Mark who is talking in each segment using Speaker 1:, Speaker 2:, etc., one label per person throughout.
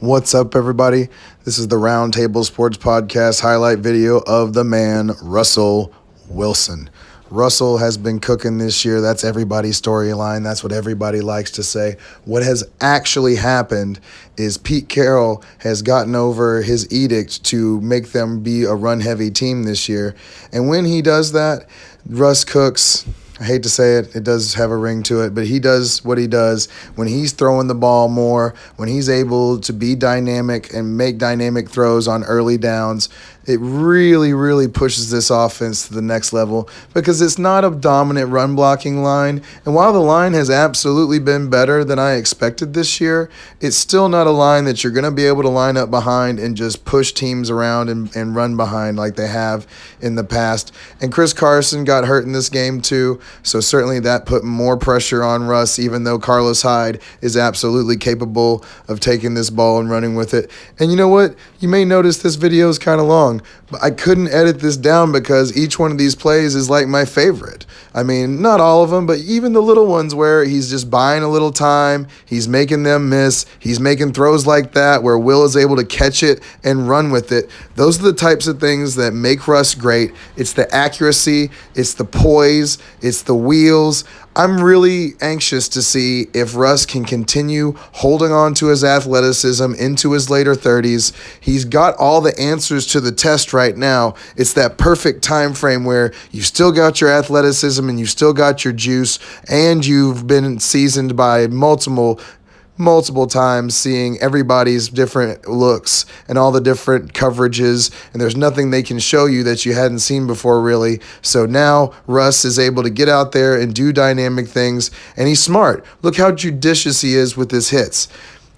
Speaker 1: What's up, everybody? This is the Roundtable Sports Podcast highlight video of the man, Russell Wilson. Russell has been cooking this year. That's everybody's storyline. That's what everybody likes to say. What has actually happened is Pete Carroll has gotten over his edict to make them be a run-heavy team this year. And when he does that, Russ cooks. I hate to say it, it does have a ring to it, but he does what he does when he's throwing the ball more, when he's able to be dynamic and make dynamic throws on early downs. It really, really pushes this offense to the next level because it's not a dominant run blocking line. And while the line has absolutely been better than I expected this year, it's still not a line that you're going to be able to line up behind and just push teams around and run behind like they have in the past. And Chris Carson got hurt in this game too, so certainly that put more pressure on Russ, even though Carlos Hyde is absolutely capable of taking this ball and running with it. And you know what? You may notice this video is kind of long, but I couldn't edit this down because each one of these plays is like my favorite. I mean, not all of them, but even the little ones where he's just buying a little time, he's making them miss, he's making throws like that where Will is able to catch it and run with it. Those are the types of things that make Russ great. It's the accuracy, it's the poise, it's the wheels. I'm really anxious to see if Russ can continue holding on to his athleticism into his later 30s. He's got all the answers to the test right now. It's that perfect time frame where you still got your athleticism and you still got your juice, and you've been seasoned by multiple times seeing everybody's different looks and all the different coverages, and there's nothing they can show you that you hadn't seen before, really. So now Russ is able to get out there and do dynamic things, and he's smart. Look how judicious he is with his hits.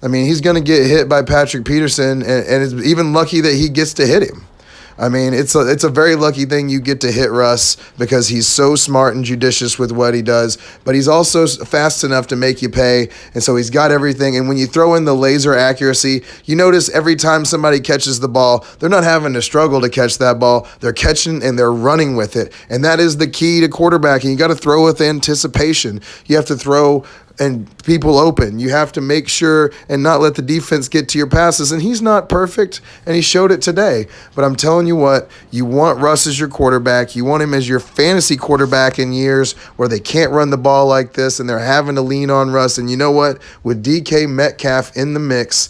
Speaker 1: I mean, he's going to get hit by Patrick Peterson, and it's even lucky that he gets to hit him. I mean, it's a very lucky thing you get to hit Russ because he's so smart and judicious with what he does, but he's also fast enough to make you pay, and so he's got everything. And when you throw in the laser accuracy, you notice every time somebody catches the ball, they're not having to struggle to catch that ball. They're catching and they're running with it, and that is the key to quarterbacking. You got to throw with anticipation. You have to throw and people open. You have to make sure and not let the defense get to your passes. And he's not perfect, and he showed it today. But I'm telling you what, you want Russ as your quarterback. You want him as your fantasy quarterback in years where they can't run the ball like this and they're having to lean on Russ. And you know what? With DK Metcalf in the mix,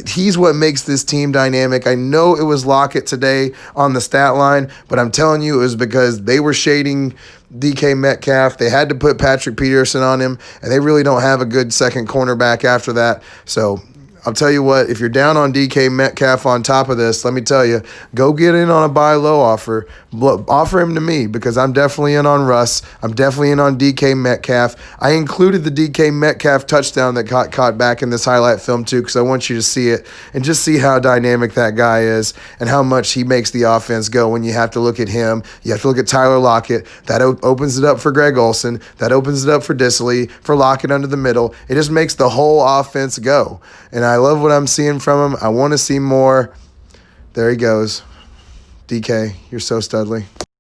Speaker 1: he's what makes this team dynamic. I know it was Lockett today on the stat line, but I'm telling you it was because they were shading DK Metcalf. They had to put Patrick Peterson on him, and they really don't have a good second cornerback after that. So I'll tell you what, if you're down on DK Metcalf on top of this, let me tell you, go get in on a buy low offer. Offer him to me because I'm definitely in on Russ. I'm definitely in on DK Metcalf. I included the DK Metcalf touchdown that got caught back in this highlight film too because I want you to see it and just see how dynamic that guy is and how much he makes the offense go when you have to look at him. You have to look at Tyler Lockett. That opens it up for Greg Olsen. That opens it up for Disley, for Lockett under the middle. It just makes the whole offense go. And I love what I'm seeing from him. I want to see more. There he goes. DK, you're so studly.